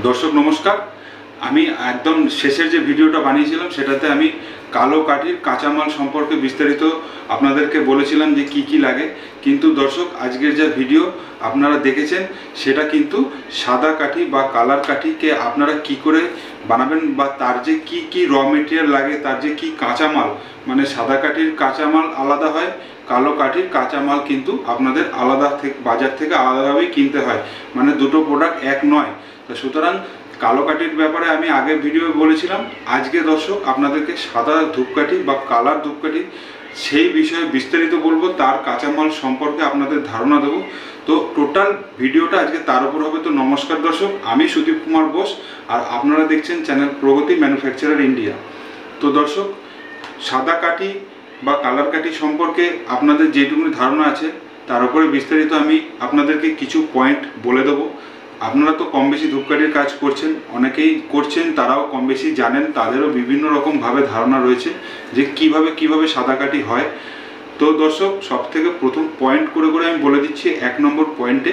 দর্শক নমস্কার। আমি একদম শেষের যে ভিডিওটা বানিয়েছিলাম সেটাতে আমি কালো কাঠির কাঁচামাল সম্পর্কে বিস্তারিত আপনাদেরকে বলেছিলাম যে কি কি লাগে, কিন্তু দর্শক আজকের যে ভিডিও আপনারা দেখেছেন সেটা কিন্তু সাদা কাঠি বা কালার কাঠিকে আপনারা কি করে বানাবেন বা তার যে কি কি র মেটেরিয়াল লাগে, তার যে কি কাঁচামাল, মানে সাদা কাঠির কাঁচামাল আলাদা হয়, কালো কাঠির কাঁচামাল কিন্তু আপনাদের আলাদা থেকে বাজার থেকে আলাদাভাবেই কিনতে হয়, মানে দুটো প্রোডাক্ট এক নয়। তো সুতরাং কালো কাঠির ব্যাপারে আমি আগের ভিডিও বলেছিলাম, আজকে দর্শক আপনাদেরকে সাদা ধূপকাঠি বা কালার ধূপকাঠি সেই বিষয়ে বিস্তারিত বলবো, তার কাঁচামাল সম্পর্কে আপনাদের ধারণা দেবো। তো টোটাল ভিডিওটা আজকে তার উপর হবে। তো নমস্কার দর্শক, আমি সুদীপ কুমার বোস আর আপনারা দেখছেন চ্যানেল প্রগতি ম্যানুফ্যাকচারার ইন্ডিয়া। তো দর্শক, সাদা কাঠি বা কালার কাঠি সম্পর্কে আপনাদের যেটুকু ধারণা আছে তার উপরে বিস্তারিত আমি আপনাদেরকে কিছু পয়েন্ট বলে দেবো। আপনারা তো কম বেশি ধূপকাঠির কাজ করছেন, অনেকেই করছেন, তারাও কম বেশি জানেন, তাদেরও বিভিন্ন রকমভাবে ধারণা রয়েছে যে কিভাবে সাদা কাঠি হয়। তো দর্শক, সব থেকে প্রথম পয়েন্ট করে আমি বলে দিচ্ছি। 1 নম্বর পয়েন্টে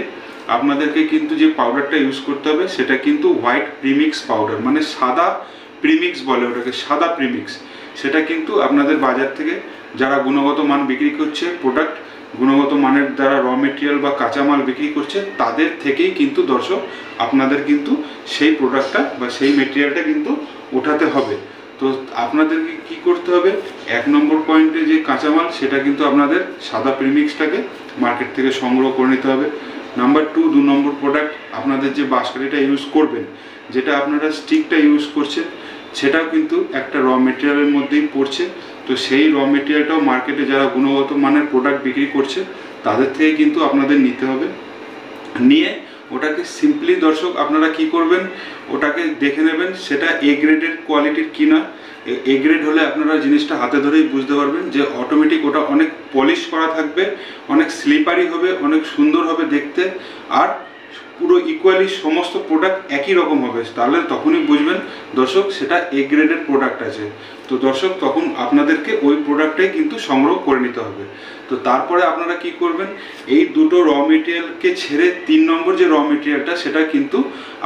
আপনাদেরকে কিন্তু যে পাউডারটা ইউজ করতে হবে সেটা কিন্তু হোয়াইট প্রিমিক্স পাউডার, মানে সাদা প্রিমিক্স বলে ওটাকে, সাদা প্রিমিক্স। সেটা কিন্তু আপনাদের বাজার থেকে যারা গুণগত মান বিক্রি করছে, প্রোডাক্ট গুণগত মানের দ্বারা র মেটেরিয়াল বা কাঁচামাল বিক্রি করছে, তাদের থেকেই কিন্তু দর্শক আপনাদের কিন্তু সেই প্রোডাক্টটা বা সেই মেটেরিয়ালটা কিন্তু ওঠাতে হবে। তো আপনাদেরকে কি করতে হবে, 1 নম্বর পয়েন্টে যে কাঁচামাল সেটা কিন্তু আপনাদের সাদা প্রিমিক্সটাকে মার্কেট থেকে সংগ্রহ করে নিতে হবে। নাম্বার 2, 2 নম্বর প্রোডাক্ট, আপনাদের যে বাঁশকাঠিটা ইউজ করবেন, যেটা আপনারা স্টিকটা ইউজ করছেন, সেটাও কিন্তু একটা র মেটেরিয়ালের মধ্যেই পড়ছে। তো সেই র মেটেরিয়ালটাও মার্কেটে যারা গুণগত মানের প্রোডাক্ট বিক্রি করছে তাদের থেকে কিন্তু আপনাদের নিতে হবে। নিয়ে ওটাকে সিম্পলি দর্শক আপনারা কি করবেন, ওটাকে দেখে নেবেন সেটা এ গ্রেডের কোয়ালিটির কিনা। এ গ্রেড হলে আপনারা জিনিসটা হাতে ধরেই বুঝতে পারবেন যে অটোমেটিক ওটা অনেক পলিশ করা থাকবে, অনেক স্লিপারি হবে, অনেক সুন্দর হবে দেখতে, আর পুরো ইকুয়ালি সমস্ত প্রোডাক্ট একই রকম হবে। তাহলে তখনই বুঝবেন দর্শক সেটা এ গ্রেডের প্রোডাক্ট আছে। তো দর্শক, তখন আপনাদেরকে ওই প্রোডাক্টটাই কিন্তু সংগ্রহ করে নিতে হবে। তো তারপরে আপনারা কি করবেন, এই দুটো র মেটেরিয়ালকে ছেড়ে 3 নম্বর যে র মেটেরিয়ালটা সেটা কিন্তু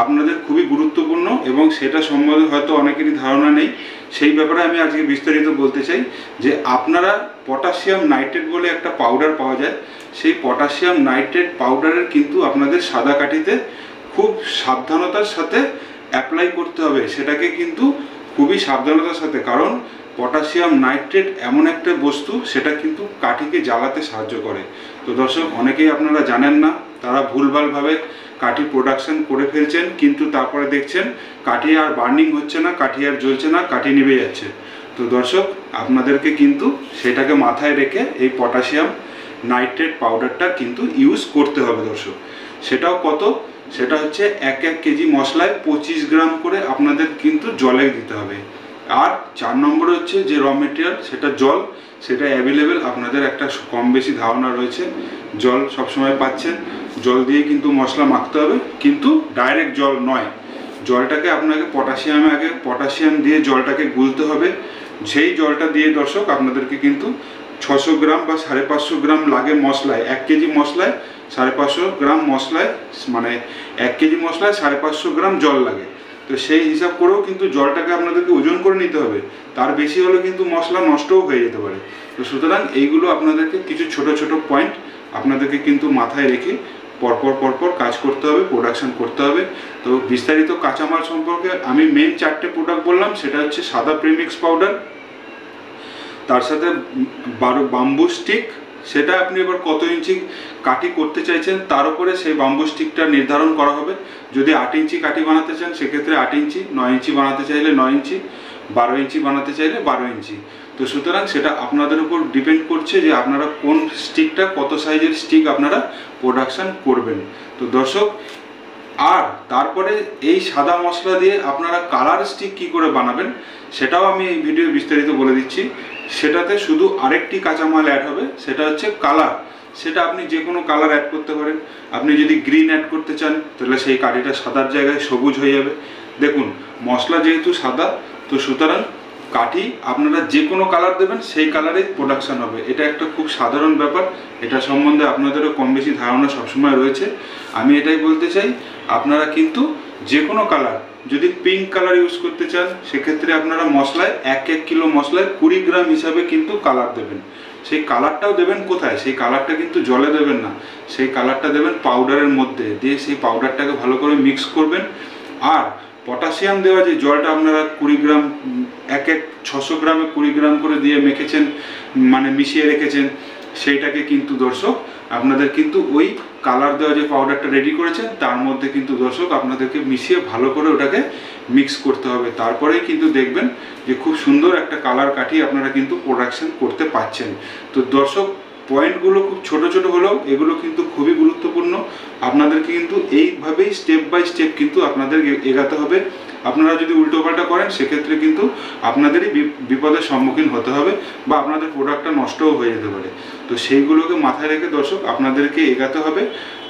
আপনাদের খুবই গুরুত্বপূর্ণ, এবং সেটা সম্বন্ধে হয়তো অনেকেরই ধারণা নেই। সেই ব্যাপারে আমি আজকে বিস্তারিত বলতে চাই যে আপনারা পটাশিয়াম নাইট্রেট বলে একটা পাউডার পাওয়া যায়, সেই পটাশিয়াম নাইট্রেট পাউডারের কিন্তু আপনাদের সাদা কাঠিতে খুব সাবধানতার সাথে অ্যাপ্লাই করতে হবে। সেটাকে কিন্তু খুবই সাবধানতার সাথে, কারণ পটাশিয়াম নাইট্রেট এমন একটা বস্তু সেটা কিন্তু কাঠিকে জ্বালাতে সাহায্য করে। তো দর্শক, অনেকেই আপনারা জানেন না, তারা ভুলভালভাবে কাঠি প্রোডাকশন করে ফেলছেন, কিন্তু তারপরে দেখছেন কাঠি আর বার্নিং হচ্ছে না, কাঠি আর জ্বলছে না, কাঠি নিভে যাচ্ছে। তো দর্শক, আপনাদেরকে কিন্তু সেটাকে মাথায় রেখে এই পটাশিয়াম নাইট্রেট পাউডারটা কিন্তু ইউজ করতে হবে দর্শক। সেটাও কত, সেটা হচ্ছে 1 কেজি মশলায় 25 গ্রাম করে আপনাদের কিন্তু জলে দিতে হবে। আর 4 নম্বর হচ্ছে যে র মেটেরিয়াল, সেটা জল, সেটা অ্যাভেলেবেল, আপনাদের একটা কম বেশি ধারণা রয়েছে, জল সবসময় পাচ্ছেন। জল দিয়ে কিন্তু মশলা মাখতে হবে, কিন্তু ডাইরেক্ট জল নয়, জলটাকে আপনাকে পটাশিয়াম দিয়ে জলটাকে গুলতে হবে। সেই জলটা দিয়ে দর্শক আপনাদেরকে কিন্তু 600 গ্রাম বা 550 গ্রাম লাগে মশলায়। 1 কেজি মশলায় 550 গ্রাম মশলায়, মানে 1 কেজি মশলায় 550 গ্রাম জল লাগে। তো সেই হিসাব করেও কিন্তু জলটাকে আপনাদেরকে ওজন করে নিতে হবে, তার বেশি হলে কিন্তু মশলা নষ্টও হয়ে যেতে পারে। তো সুতরাং এইগুলো আপনাদেরকে কিছু ছোট ছোট পয়েন্ট আপনাদেরকে কিন্তু মাথায় রেখে পরপর কাজ করতে হবে, প্রোডাকশন করতে হবে। তো বিস্তারিত কাঁচামাল সম্পর্কে আমি মেন 4টে প্রোডাক্ট বললাম, সেটা হচ্ছে সাদা প্রিমিক্স পাউডার, তার সাথে বাম্বু স্টিক, সেটা আপনি এবার কত ইঞ্চি কাঠি করতে চাইছেন তার উপরে সেই বাম্বু স্টিকটা নির্ধারণ করা হবে। যদি 8 ইঞ্চি কাঠি বানাতে চান সেক্ষেত্রে 8 ইঞ্চি, 9 ইঞ্চি বানাতে চাইলে 9 ইঞ্চি, 12 ইঞ্চি বানাতে চাইলে 12 ইঞ্চি। তো সুতরাং সেটা আপনাদের উপর ডিপেন্ড করছে যে আপনারা কোন স্টিকটা, কত সাইজের স্টিক আপনারা প্রোডাকশান করবেন। তো দর্শক, আর তারপরে এই সাদা মশলা দিয়ে আপনারা কালার স্টিক কি করে বানাবেন সেটাও আমি এই ভিডিও বিস্তারিত বলে দিচ্ছি। সেটাতে শুধু আরেকটি কাঁচামাল অ্যাড হবে, সেটা হচ্ছে কালার। সেটা আপনি যে কোনো কালার অ্যাড করতে পারেন। আপনি যদি গ্রিন অ্যাড করতে চান তাহলে সেই কাঠিটা সাদার জায়গায় সবুজ হয়ে যাবে। দেখুন, মশলা যেহেতু সাদা, তো সুতরাং কাঠি আপনারা যে কোনো কালার দেবেন সেই কালারে প্রোডাকশান হবে। এটা একটা খুব সাধারণ ব্যাপার, এটা সম্বন্ধে আপনাদেরও কম বেশি ধারণা সবসময় রয়েছে। আমি এটাই বলতে চাই, আপনারা কিন্তু যে কোনো কালার, যদি পিঙ্ক কালার ইউজ করতে চান সেক্ষেত্রে আপনারা মশলায় 1 কিলো মশলায় 20 গ্রাম হিসাবে কিন্তু কালার দেবেন। সেই কালারটাও দেবেন কোথায়? সেই কালারটা কিন্তু জলে দেবেন না, সেই কালারটা দেবেন পাউডারের মধ্যে, দিয়ে সেই পাউডারটাকে ভালো করে মিক্স করবেন। আর পটাশিয়াম দেওয়া যে জলটা আপনারা 20 গ্রাম 600 গ্রামে 20 গ্রাম করে দিয়ে মেখেছেন, মানে মিশিয়ে রেখেছেন, সেইটাকে কিন্তু দর্শক আপনাদের কিন্তু ওই কালার দেওয়া যে পাউডারটা রেডি করেছেন তার মধ্যে কিন্তু দর্শক আপনাদেরকে মিশিয়ে ভালো করে ওটাকে মিক্স করতে হবে। তারপরেই কিন্তু দেখবেন যে খুব সুন্দর একটা কালার কাঠি আপনারা কিন্তু প্রোডাকশন করতে পারছেন। তো দর্শক, পয়েন্টগুলো খুব ছোট ছোট হলেও এগুলো কিন্তু খুবই গুরুত্বপূর্ণ। আপনাদেরকে কিন্তু এইভাবেই স্টেপ বাই স্টেপ কিন্তু আপনাদের এগাতে হবে। আপনারা যদি উল্টোপাল্টা করেন সেক্ষেত্রে কিন্তু আপনাদেরই বিপদের সম্মুখীন হতে হবে বা আপনাদের প্রোডাক্টটা নষ্টও হয়ে যেতে পারে। তো সেইগুলোকে মাথায় রেখে দর্শক আপনাদেরকে এগাতে হবে।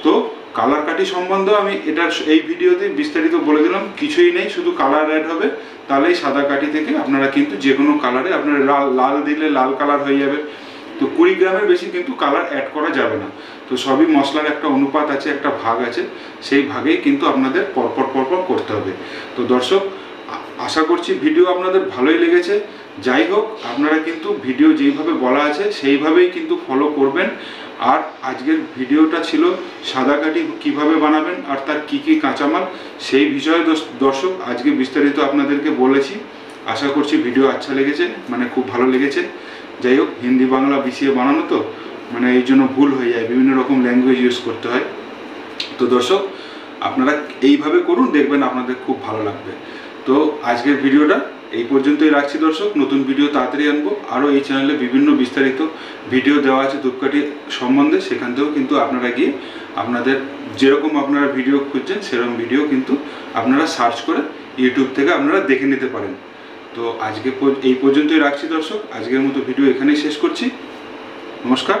তো কালার কাঠি সম্বন্ধেও আমি এই ভিডিওতে বিস্তারিত বলে দিলাম, কিছুই নেই, শুধু কালার অ্যাড হবে, তাহলেই সাদা কাঠি থেকে আপনারা কিন্তু যে কোনো কালারে, আপনারা লাল দিলে লাল কালার হয়ে যাবে। তো 20 গ্রামের বেশি কিন্তু কালার অ্যাড করা যাবে না। তো সবই মশলার একটা অনুপাত আছে, একটা ভাগ আছে, সেই ভাগেই কিন্তু আপনাদের পরপর করতে হবে। তো দর্শক, আশা করছি ভিডিও আপনাদের ভালোই লেগেছে। যাই হোক, আপনারা কিন্তু ভিডিও যেইভাবে বলা আছে সেইভাবেই কিন্তু ফলো করবেন। আর আজকের ভিডিওটা ছিল সাদা কাঠি কীভাবে বানাবেন আর তার কী কী কাঁচামাল, সেই বিষয়ে দর্শক আজকে বিস্তারিত আপনাদেরকে বলেছি। আশা করছি ভিডিও আচ্ছা লেগেছে, মানে খুব ভালো লেগেছে। যাই হোক, হিন্দি বাংলা মিশিয়ে বানানো তো, মানে এই জন্য ভুল হয়ে যায়, বিভিন্ন রকম ল্যাঙ্গুয়েজ ইউজ করতে হয়। তো দর্শক, আপনারা এইভাবে করুন, দেখবেন আপনাদের খুব ভালো লাগবে। তো আজকের ভিডিওটা এই পর্যন্তই রাখছি দর্শক। নতুন ভিডিও তাড়াতাড়ি আনবো। আরও এই চ্যানেলে বিভিন্ন বিস্তারিত ভিডিও দেওয়া আছে ধূপকাঠি সম্বন্ধে, সেখান থেকেও কিন্তু আপনারা গিয়ে আপনাদের যেরকম আপনারা ভিডিও খুঁজছেন সেরকম ভিডিও কিন্তু আপনারা সার্চ করে ইউটিউব থেকে আপনারা দেখে নিতে পারেন। তো আজকে এই পর্যন্তই রাখছি দর্শক। আজকের মতো ভিডিও এখানেই শেষ করছি। নমস্কার।